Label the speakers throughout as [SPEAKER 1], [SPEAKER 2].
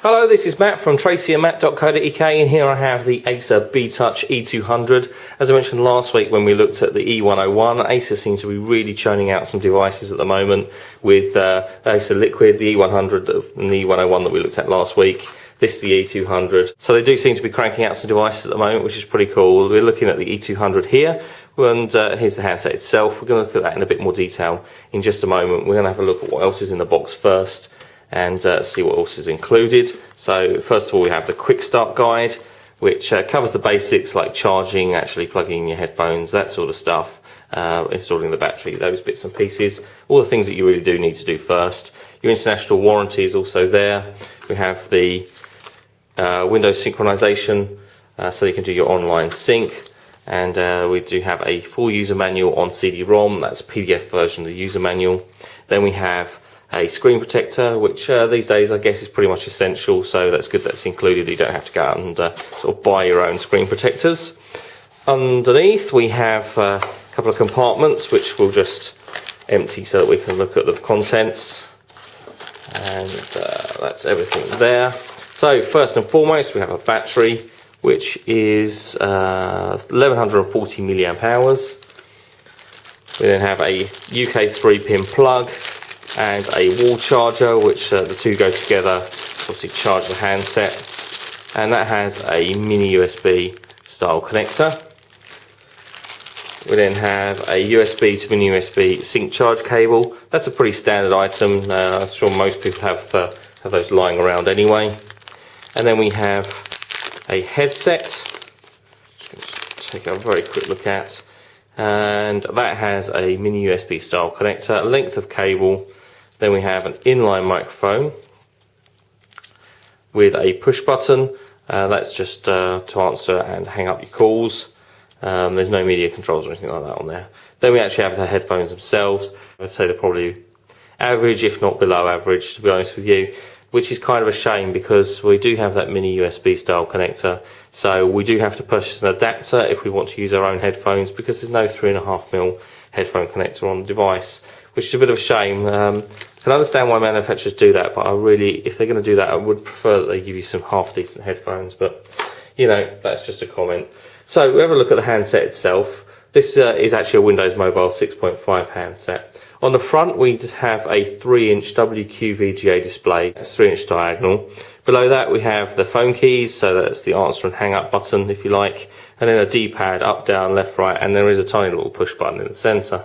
[SPEAKER 1] Hello, this is Matt from tracyandmatt.co.uk, and here I have the Acer beTouch E200. As I mentioned last week when we looked at the E101, Acer seems to be really churning out some devices at the moment with Acer Liquid, the E100 and the E101 that we looked at last week. This is the E200. So they do seem to be cranking out some devices at the moment, which is pretty cool. We're looking at the E200 here, and here's the handset itself. We're going to look at that in a bit more detail in just a moment. We're going to have a look at what else is in the box first and see what else is included. So first of all, we have the quick start guide, which covers the basics like charging, actually plugging in your headphones, that sort of stuff, installing the battery, those bits and pieces, all the things that you really do need to do first. Your international warranty is also there. We have the Windows synchronization, so you can do your online sync, and we do have a full user manual on CD-ROM. That's a PDF version of the user manual. Then we have a screen protector, which these days I guess is pretty much essential, so that's good that's included. You don't have to go out and sort of buy your own screen protectors. Underneath we have a couple of compartments which we'll just empty so that we can look at the contents, and that's everything there. So first and foremost we have a battery which is 1140 milliamp hours. We then have a UK 3-pin plug and a wall charger, which the two go together to obviously charge the handset, and that has a mini USB style connector. We then have a USB to mini USB sync charge cable. That's a pretty standard item. I'm sure most people have those lying around anyway. And then we have a headset, just take a very quick look at, and that has a mini USB style connector, a length of cable. Then we have an inline microphone with a push button. That's just to answer and hang up your calls. There's no media controls or anything like that on there. Then we actually have the headphones themselves. I'd say they're probably average, if not below average, to be honest with you, which is kind of a shame because we do have that mini USB style connector. So we do have to purchase an adapter if we want to use our own headphones, because there's no 3.5mm headphone connector on the device, which is a bit of a shame. I can understand why manufacturers do that, but I really, if they're going to do that, I would prefer that they give you some half decent headphones, but you know, that's just a comment. So we have a look at the handset itself. This is actually a Windows Mobile 6.5 handset. On the front we have a 3-inch WQVGA display, that's 3-inch diagonal. Below that we have the phone keys, so that's the answer and hang up button if you like, and then a D-pad, up, down, left, right, and there is a tiny little push button in the centre.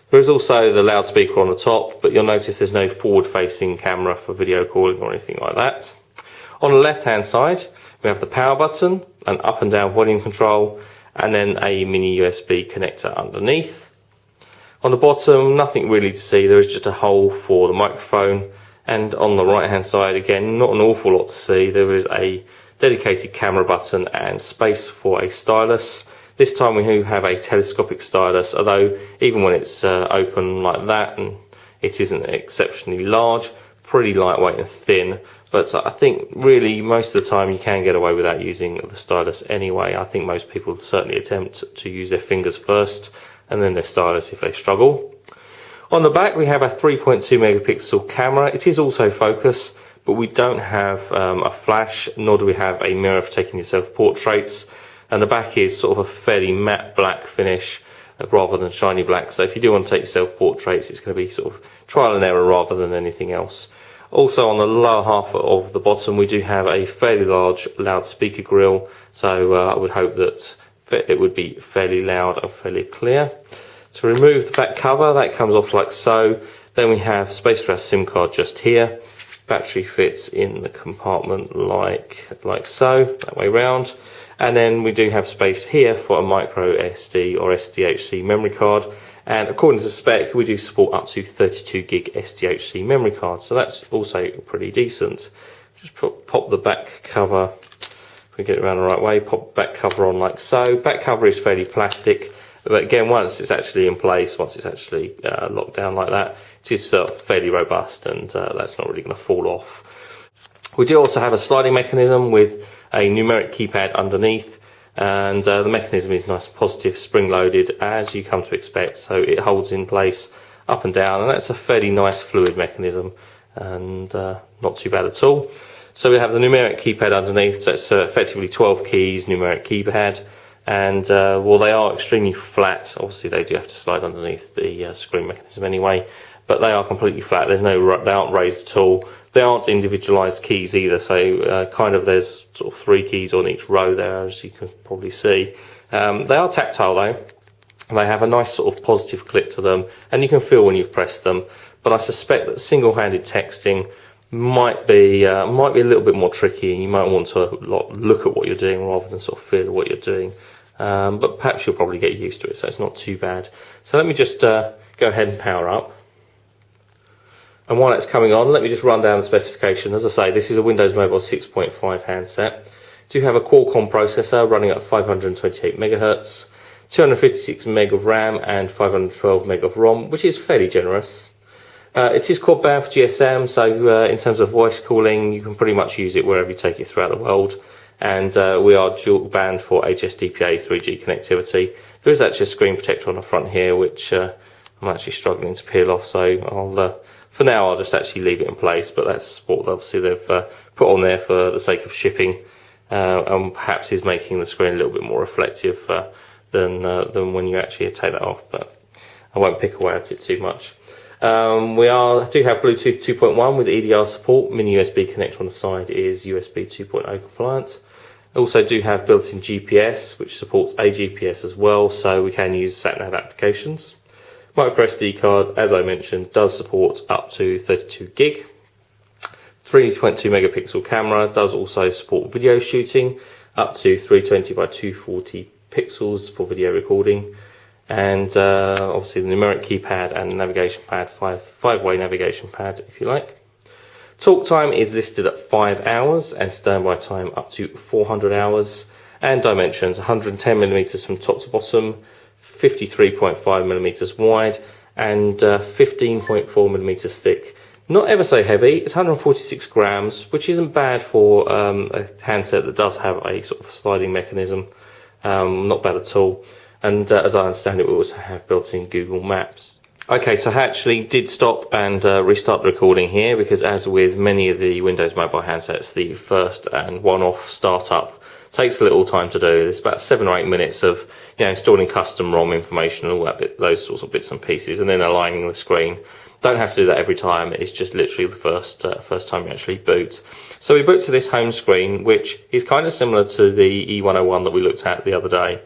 [SPEAKER 1] There is also the loudspeaker on the top, but you'll notice there's no forward-facing camera for video calling or anything like that. On the left-hand side, we have the power button, an up and down volume control, and then a mini USB connector underneath. On the bottom, nothing really to see. There is just a hole for the microphone, and on the right-hand side, again, not an awful lot to see. There is a dedicated camera button and space for a stylus. This time we do have a telescopic stylus, although even when it's open like that, and it isn't exceptionally large, pretty lightweight and thin. But I think really most of the time you can get away without using the stylus anyway. I think most people certainly attempt to use their fingers first and then their stylus if they struggle. On the back we have a 3.2 megapixel camera. It is also focus, but we don't have a flash, nor do we have a mirror for taking your self-portraits. And the back is sort of a fairly matte black finish rather than shiny black. So if you do want to take self-portraits, it's going to be sort of trial and error rather than anything else. Also on the lower half of the bottom, we do have a fairly large loudspeaker grill. So I would hope that it would be fairly loud and fairly clear. To remove the back cover, that comes off like so. Then we have space for our SIM card just here. Battery fits in the compartment like so, that way round. And then we do have space here for a micro SD or SDHC memory card. And according to the spec, we do support up to 32 gig SDHC memory cards. So that's also pretty decent. Just pop the back cover, if we get it around the right way, pop the back cover on like so. Back cover is fairly plastic, but again, once it's actually in place, once it's actually locked down like that, it is fairly robust, and that's not really going to fall off. We do also have a sliding mechanism with a numeric keypad underneath, and the mechanism is nice and positive, spring loaded as you come to expect, so it holds in place up and down, and that's a fairly nice fluid mechanism and not too bad at all. So we have the numeric keypad underneath, so it's effectively 12 keys, numeric keypad, and well, they are extremely flat. Obviously they do have to slide underneath the screen mechanism anyway, but they are completely flat. They aren't raised at all. They aren't individualized keys either, so kind of there's sort of 3 keys on each row there, as you can probably see. They are tactile though. They have a nice sort of positive click to them, and you can feel when you've pressed them. But I suspect that single-handed texting might be a little bit more tricky, and you might want to look at what you're doing rather than sort of feel what you're doing. But perhaps you'll probably get used to it, so it's not too bad. So let me just go ahead and power up. And while that's coming on, let me just run down the specification. As I say, this is a Windows Mobile 6.5 handset. Do have a Qualcomm processor running at 528 MHz, 256 meg of RAM and 512 meg of ROM, which is fairly generous. It is quad band for GSM, so in terms of voice calling, you can pretty much use it wherever you take it throughout the world. And we are dual band for HSDPA 3G connectivity. There is actually a screen protector on the front here, which I'm actually struggling to peel off, so for now I'll just actually leave it in place. But that's support that obviously they've put on there for the sake of shipping, and perhaps is making the screen a little bit more reflective than when you actually take that off. But I won't pick away at it too much. We do have Bluetooth 2.1 with EDR support. Mini USB connector on the side is USB 2.0 compliant. Also do have built-in GPS, which supports AGPS as well, so we can use sat-nav applications. Micro SD card, as I mentioned, does support up to 32 gig. 3.2 megapixel camera, does also support video shooting, up to 320 by 240 pixels for video recording. And obviously the numeric keypad and navigation pad, five-way navigation pad if you like. Talk time is listed at 5 hours and standby time up to 400 hours. And dimensions, 110mm from top to bottom, 53.5mm wide and 15.4mm thick. Not ever so heavy, it's 146 grams, which isn't bad for a handset that does have a sort of sliding mechanism. Not bad at all. And as I understand it, we also have built-in Google Maps. Okay, so I actually did stop and restart the recording here, because as with many of the Windows Mobile handsets, the first and one-off startup takes a little time to do. It's about 7 or 8 minutes of installing custom ROM information and all that those sorts of bits and pieces, and then aligning the screen. Don't have to do that every time. It's just literally the first time you actually boot. So we boot to this home screen, which is kind of similar to the E101 that we looked at the other day.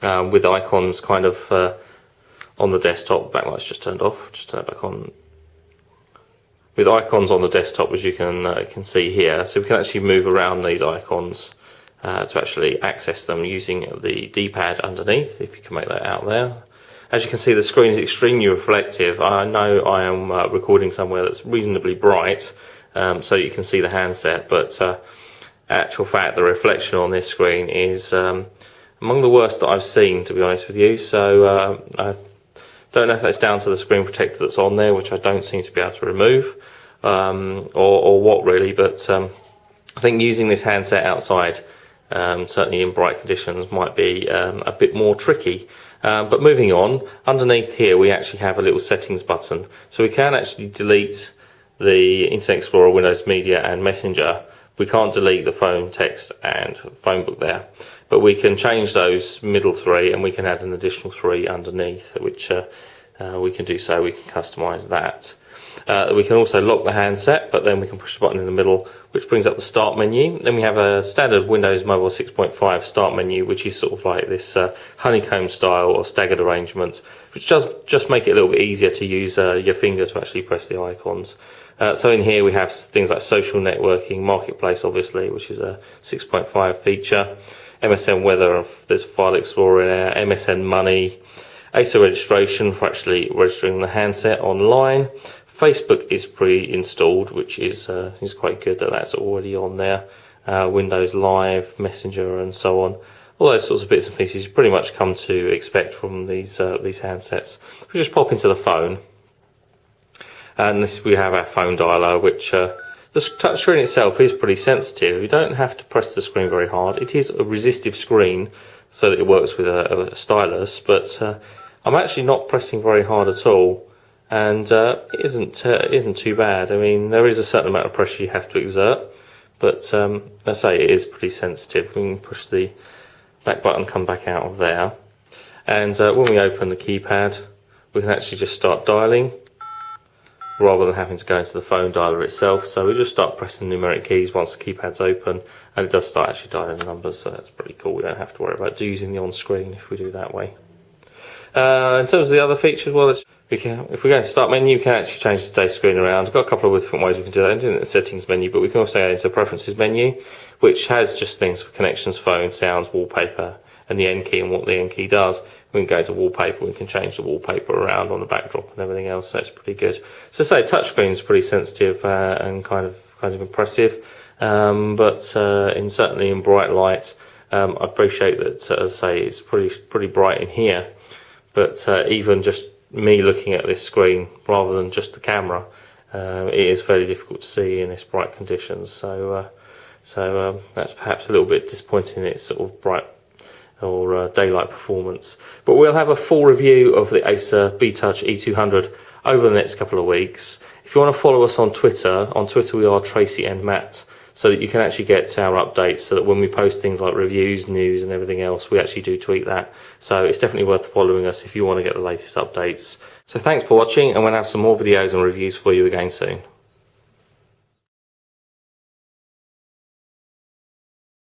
[SPEAKER 1] With icons kind of on the desktop. Backlight's just turned off. Just turn it back on. With icons on the desktop, as you can see here, so we can actually move around these icons to actually access them using the D-pad underneath. If you can make that out there. As you can see, the screen is extremely reflective. I know I am recording somewhere that's reasonably bright, so you can see the handset, but actual fact, the reflection on this screen is among the worst that I've seen, to be honest with you. So I don't know if that's down to the screen protector that's on there, which I don't seem to be able to remove, or what really, but I think using this handset outside, certainly in bright conditions, might be a bit more tricky. But moving on, underneath here we actually have a little settings button, so we can actually delete the Internet Explorer, Windows Media and Messenger. We can't delete the phone, text and phone book there, but we can change those middle 3 and we can add an additional 3 underneath, which we can do so. We can customize that. We can also lock the handset, but then we can push the button in the middle, which brings up the start menu. Then we have a standard Windows Mobile 6.5 start menu, which is sort of like this honeycomb style or staggered arrangement, which does just make it a little bit easier to use your finger to actually press the icons. So in here we have things like social networking, marketplace obviously, which is a 6.5 feature, MSN weather, there's File Explorer in there, MSN money, Acer registration for actually registering the handset online. Facebook is pre-installed, which is quite good that that's already on there. Windows Live, Messenger, and so on. All those sorts of bits and pieces you pretty much come to expect from these handsets. We just pop into the phone, and this we have our phone dialer, which the touchscreen itself is pretty sensitive. You don't have to press the screen very hard. It is a resistive screen, so that it works with a stylus, but I'm actually not pressing very hard at all. And it isn't too bad. I mean, there is a certain amount of pressure you have to exert, but let's say it is pretty sensitive. We can push the back button, come back out of there, and when we open the keypad, we can actually just start dialing rather than having to go into the phone dialer itself. So we just start pressing numeric keys once the keypad's open, and it does start actually dialing the numbers, so that's pretty cool. We don't have to worry about using the on-screen if we do that way. In terms of the other features, well, if we go into Start menu, we can actually change the data screen around. We've got a couple of different ways we can do that. In the Settings menu, but we can also go into the Preferences menu, which has just things for connections, phone, sounds, wallpaper, and the N key and what the N key does. We can go to wallpaper, we can change the wallpaper around on the backdrop and everything else, so it's pretty good. So say touchscreen is pretty sensitive and kind of impressive, but certainly in bright light, I appreciate that, as I say, it's pretty bright in here, but even just me looking at this screen rather than just the camera, it is fairly difficult to see in this bright conditions. So that's perhaps a little bit disappointing in its sort of bright or daylight performance. But we'll have a full review of the Acer beTouch E200 over the next couple of weeks. If you want to follow us on Twitter we are Tracy and Matt, so that you can actually get our updates, so that when we post things like reviews, news and everything else, we actually do tweet that. So it's definitely worth following us if you want to get the latest updates. So thanks for watching, and we'll have some more videos and reviews for you again soon.